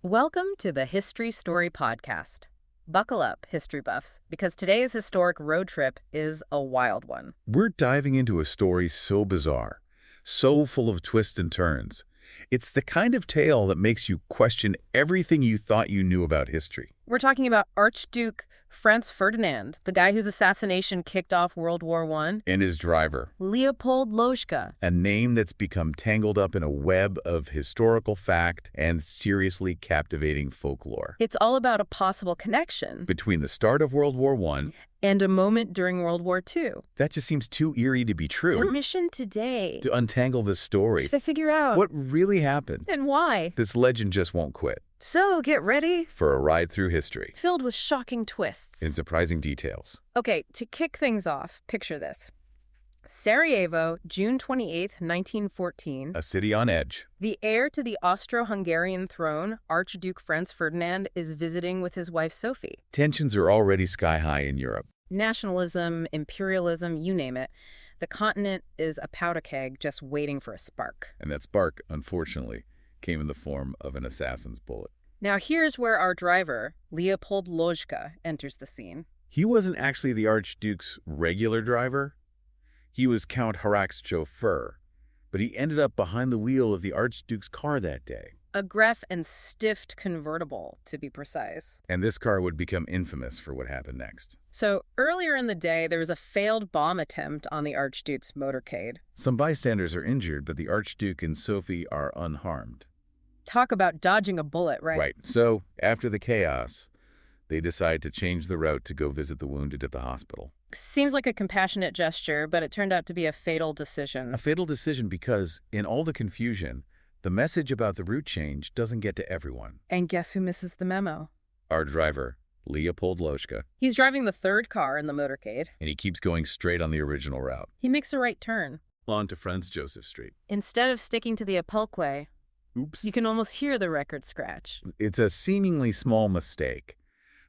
Welcome to the History Story Podcast. Buckle up, history buffs, because today's historic road trip is a wild one. We're diving into a story so bizarre, so full of twists and turns. It's the kind of tale that makes you question everything you thought you knew about history. We're talking about Archduke Franz Ferdinand, the guy whose assassination kicked off World War I. And his driver, Leopold Lojka. a name that's become tangled up in a web of historical fact and seriously captivating folklore. It's all about a possible connection Between the start of World War I, and a moment during World War II. that just seems too eerie to be true. Our mission today To untangle this story, is to figure out what really happened. and why. This legend just won't quit. So get ready, For a ride through history, filled with shocking twists. in surprising details. Okay, to kick things off, picture this. Sarajevo, June 28th, 1914. A city on edge. The heir to the Austro-Hungarian throne, Archduke Franz Ferdinand, is visiting with his wife Sophie. Tensions are already sky high in Europe. Nationalism, imperialism, you name it. The continent is a powder keg just waiting for a spark. And that spark, unfortunately, came in the form of an assassin's bullet. Now here's where our driver, Leopold Lojka, enters the scene. He wasn't actually the Archduke's regular driver. He was Count Harrach's chauffeur, but he ended up behind the wheel of the Archduke's car that day. A gref and stiffed convertible, to be precise. And this car would become infamous for what happened next. So earlier in the day, there was a failed bomb attempt on the Archduke's motorcade. Some bystanders are injured, but the Archduke and Sophie are unharmed. Talk about dodging a bullet, right? Right. So, after the chaos, they decide to change the route to go visit the wounded at the hospital. Seems like a compassionate gesture, but it turned out to be a fatal decision. A fatal decision because, in all the confusion, the message about the route change doesn't get to everyone. And guess who misses the memo? Our driver, Leopold Lojka, He's driving the third car in the motorcade. and he keeps going straight on the original route, He makes a right turn. on to Franz Joseph Street. Instead of sticking to the Apulque, Oops. you can almost hear the record scratch. It's a seemingly small mistake,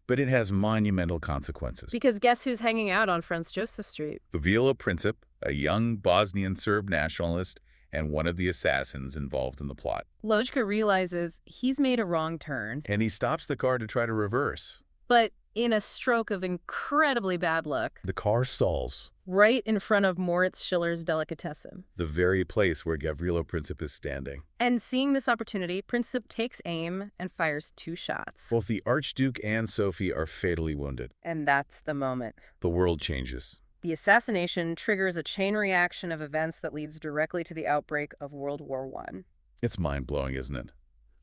but it has monumental consequences. Because guess who's hanging out on Franz Joseph Street? The Vila Princip, a young Bosnian Serb nationalist, and one of the assassins involved in the plot. Lojka realizes he's made a wrong turn, And he stops the car to try to reverse. but in a stroke of incredibly bad luck, The car stalls, right in front of Moritz Schiller's Delicatessen. the very place where Gavrilo Princip is standing. And seeing this opportunity, Princip takes aim and fires 2 shots. Both the Archduke and Sophie are fatally wounded. And that's the moment. The world changes. The assassination triggers a chain reaction of events that leads directly to the outbreak of World War I, It's mind-blowing, isn't it?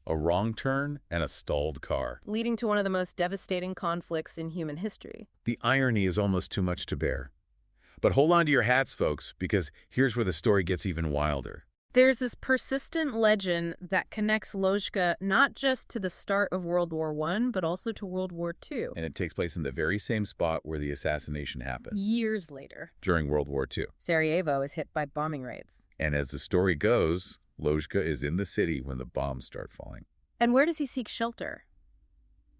A wrong turn and a stalled car. leading to one of the most devastating conflicts in human history. The irony is almost too much to bear. But hold on to your hats, folks, because here's where the story gets even wilder. There's this persistent legend that connects Lojka not just to the start of World War I, but also to World War II. And it takes place in the very same spot where the assassination happened, Years later, during World War II. Sarajevo is hit by bombing raids. And as the story goes, Lojka is in the city when the bombs start falling. And where does he seek shelter?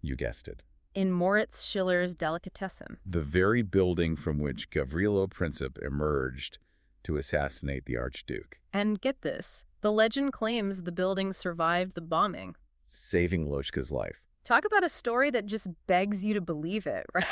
You guessed it. In Moritz Schiller's Delicatessen. The very building from which Gavrilo Princip emerged to assassinate the Archduke, And get this, the legend claims the building survived the bombing. saving Lojka's life. Talk about a story that just begs you to believe it, right?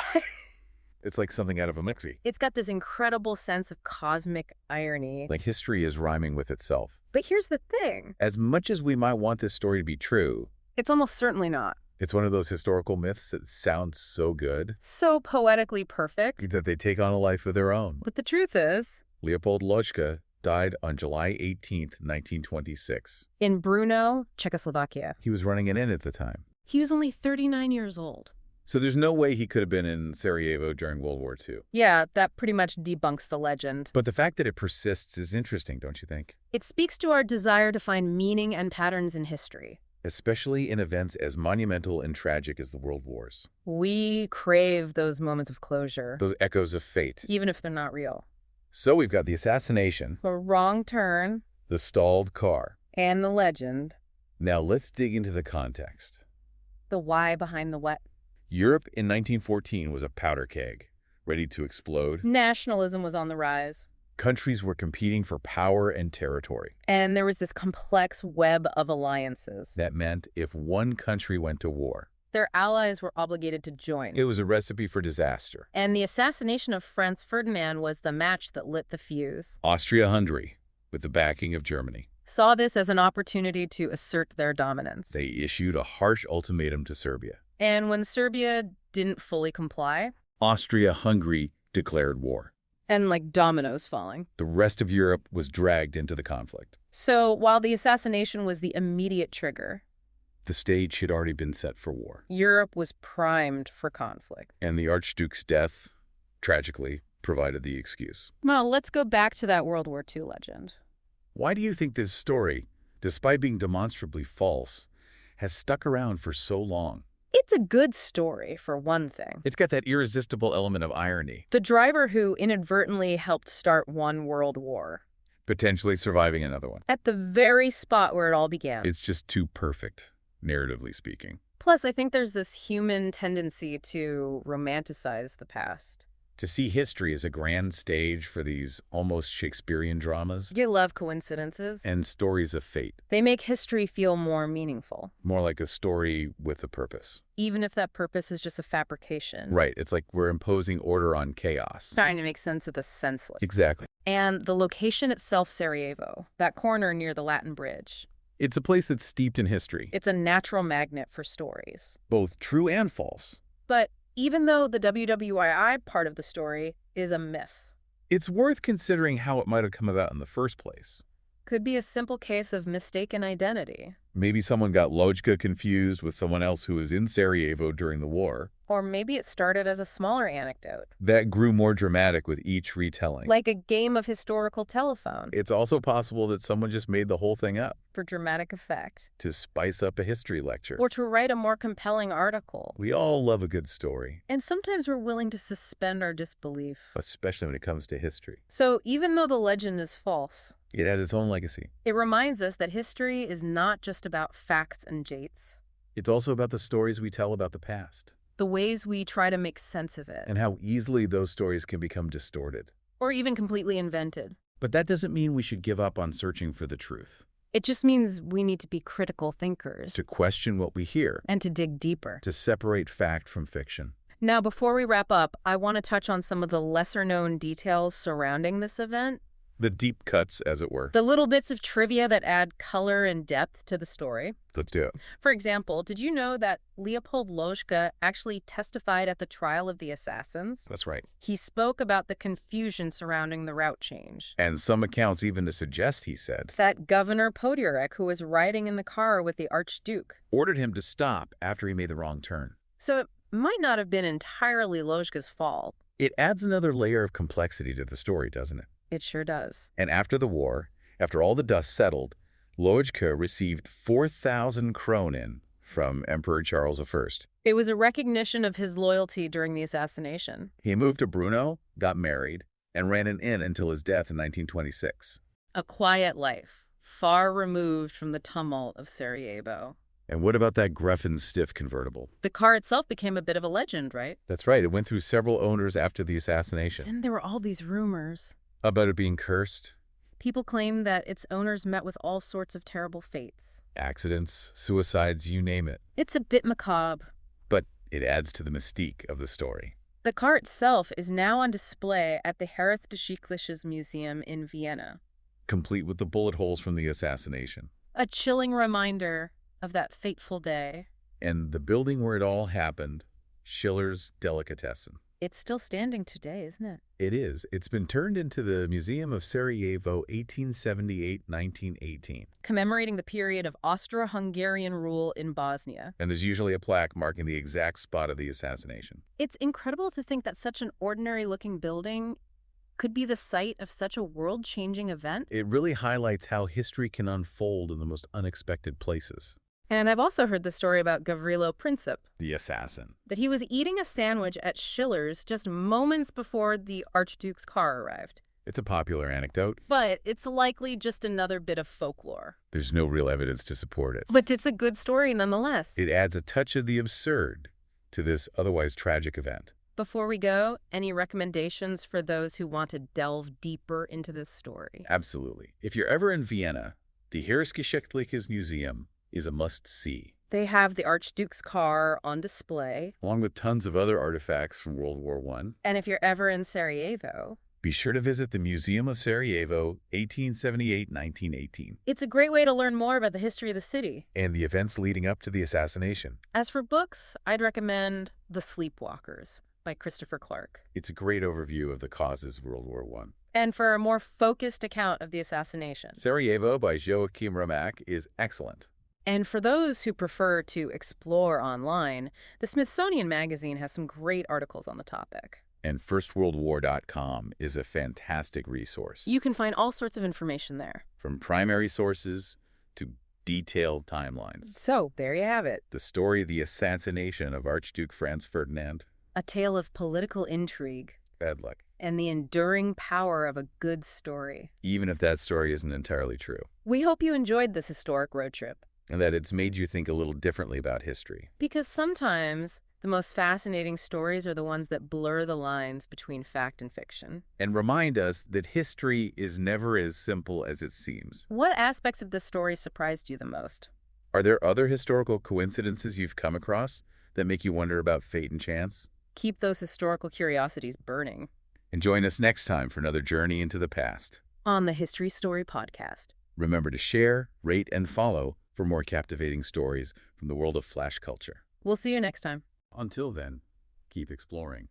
It's like something out of a movie. It's got this incredible sense of cosmic irony. Like history is rhyming with itself. But here's the thing. As much as we might want this story to be true, It's almost certainly not. it's one of those historical myths that sounds so good So poetically perfect. that they take on a life of their own. But the truth is, Leopold Lojka died on July 18th, 1926. in Brno, Czechoslovakia, He was running an inn at the time. he was only 39 years old. So there's no way he could have been in Sarajevo during World War II. Yeah, that pretty much debunks the legend. But the fact that it persists is interesting, don't you think? It speaks to our desire to find meaning and patterns in history. Especially in events as monumental and tragic as the World Wars. We crave those moments of closure, Those echoes of fate. even if they're not real. So we've got the assassination, A wrong turn, the stalled car. and the legend. Now let's dig into the context. The why behind the what. Europe in 1914 was a powder keg, ready to explode. Nationalism was on the rise. Countries were competing for power and territory. And there was this complex web of alliances. That meant if one country went to war, Their allies were obligated to join. it was a recipe for disaster. And the assassination of Franz Ferdinand was the match that lit the fuse. Austria-Hungary, with the backing of Germany, Saw this as an opportunity to assert their dominance. they issued a harsh ultimatum to Serbia. And when Serbia didn't fully comply, Austria-Hungary declared war. and like dominoes falling. The rest of Europe was dragged into the conflict. So while the assassination was the immediate trigger, The stage had already been set for war. Europe was primed for conflict. And the Archduke's death, tragically, provided the excuse. Well, let's go back to that World War II legend. Why do you think this story, despite being demonstrably false, has stuck around for so long? It's a good story, for one thing. It's got that irresistible element of irony, The driver who inadvertently helped start one world war, potentially surviving another one. at the very spot where it all began. It's just too perfect, narratively speaking. Plus, I think there's this human tendency to romanticize the past. To see history as a grand stage for these almost Shakespearean dramas You love coincidences. and stories of fate, They make history feel more meaningful, more like a story with a purpose. even if that purpose is just a fabrication. Right, it's like we're imposing order on chaos. Trying to make sense of the senseless. Exactly. And the location itself, Sarajevo, that corner near the Latin Bridge, It's a place that's steeped in history, it's a natural magnet for stories. both true and false. But even though the WWII part of the story is a myth, It's worth considering how it might have come about in the first place. could be a simple case of mistaken identity. Maybe someone got Lojka confused with someone else who was in Sarajevo during the war. Or maybe it started as a smaller anecdote, That grew more dramatic with each retelling. like a game of historical telephone, It's also possible that someone just made the whole thing up for dramatic effect, to spice up a history lecture. or to write a more compelling article. We all love a good story, And sometimes we're willing to suspend our disbelief. especially when it comes to history. So even though the legend is false, It has its own legacy. it reminds us that history is not just about facts and dates, It's also about the stories we tell about the past, the ways we try to make sense of it, and how easily those stories can become distorted. or even completely invented. But that doesn't mean we should give up on searching for the truth, It just means we need to be critical thinkers to question what we hear, and to dig deeper. to separate fact from fiction. Now, before we wrap up, I want to touch on some of the lesser-known details surrounding this event. The deep cuts, as it were. The little bits of trivia that add color and depth to the story. Let's do it. For example, did you know that Leopold Lojka actually testified at the trial of the assassins? That's right. He spoke about the confusion surrounding the route change. And some accounts even to suggest, he said, That Governor Podurek, who was riding in the car with the Archduke. ordered him to stop after he made the wrong turn. So it might not have been entirely Lojka's fault. It adds another layer of complexity to the story, doesn't it? It sure does. And after the war, after all the dust settled, Lojka received 4,000 kronen from Emperor Charles I. It was a recognition of his loyalty during the assassination. He moved to Brno, got married, and ran an inn until his death in 1926. A quiet life, far removed from the tumult of Sarajevo. And what about that Gruffin stiff convertible? The car itself became a bit of a legend, right? That's right, it went through several owners after the assassination. And there were all these rumors. About it being cursed? People claimed that its owners met with all sorts of terrible fates. Accidents, suicides, you name it. It's a bit macabre. But it adds to the mystique of the story. The car itself is now on display at the Herzgeschichtliches Museum in Vienna. Complete with the bullet holes from the assassination. A chilling reminder of that fateful day. And the building where it all happened, Schiller's Delicatessen. It's still standing today, isn't it? It is. It's been turned into the Museum of Sarajevo 1878-1918. Commemorating the period of Austro-Hungarian rule in Bosnia. And there's usually a plaque marking the exact spot of the assassination. It's incredible to think that such an ordinary-looking building could be the site of such a world-changing event. It really highlights how history can unfold in the most unexpected places. And I've also heard the story about Gavrilo Princip, The assassin. that he was eating a sandwich at Schiller's just moments before the Archduke's car arrived. It's a popular anecdote. But it's likely just another bit of folklore. There's no real evidence to support it. But it's a good story nonetheless. It adds a touch of the absurd to this otherwise tragic event. Before we go, any recommendations for those who want to delve deeper into this story? Absolutely. If you're ever in Vienna, the Heeresgeschichtliches Museum is a must-see, They have the Archduke's car on display. along with tons of other artifacts from World War I. And if you're ever in Sarajevo, Be sure to visit the Museum of Sarajevo, 1878-1918, it's a great way to learn more about the history of the city. and the events leading up to the assassination. As for books, I'd recommend The Sleepwalkers by Christopher Clark. It's a great overview of the causes of World War I. And for a more focused account of the assassination. Sarajevo by Joachim Romack is excellent. And for those who prefer to explore online, the Smithsonian Magazine has some great articles on the topic. And firstworldwar.com is a fantastic resource. You can find all sorts of information there. From primary sources to detailed timelines. So, there you have it. The story of the assassination of Archduke Franz Ferdinand. A tale of political intrigue Bad luck. and the enduring power of a good story. Even if that story isn't entirely true. We hope you enjoyed this historic road trip. And that it's made you think a little differently about history. Because sometimes the most fascinating stories are the ones that blur the lines between fact and fiction. And remind us that history is never as simple as it seems. What aspects of this story surprised you the most? Are there other historical coincidences you've come across that make you wonder about fate and chance? Keep those historical curiosities burning. And join us next time for another journey into the past. On the History Story Podcast. Remember to share, rate, and follow for more captivating stories from the world of flash culture. We'll see you next time. Until then, keep exploring.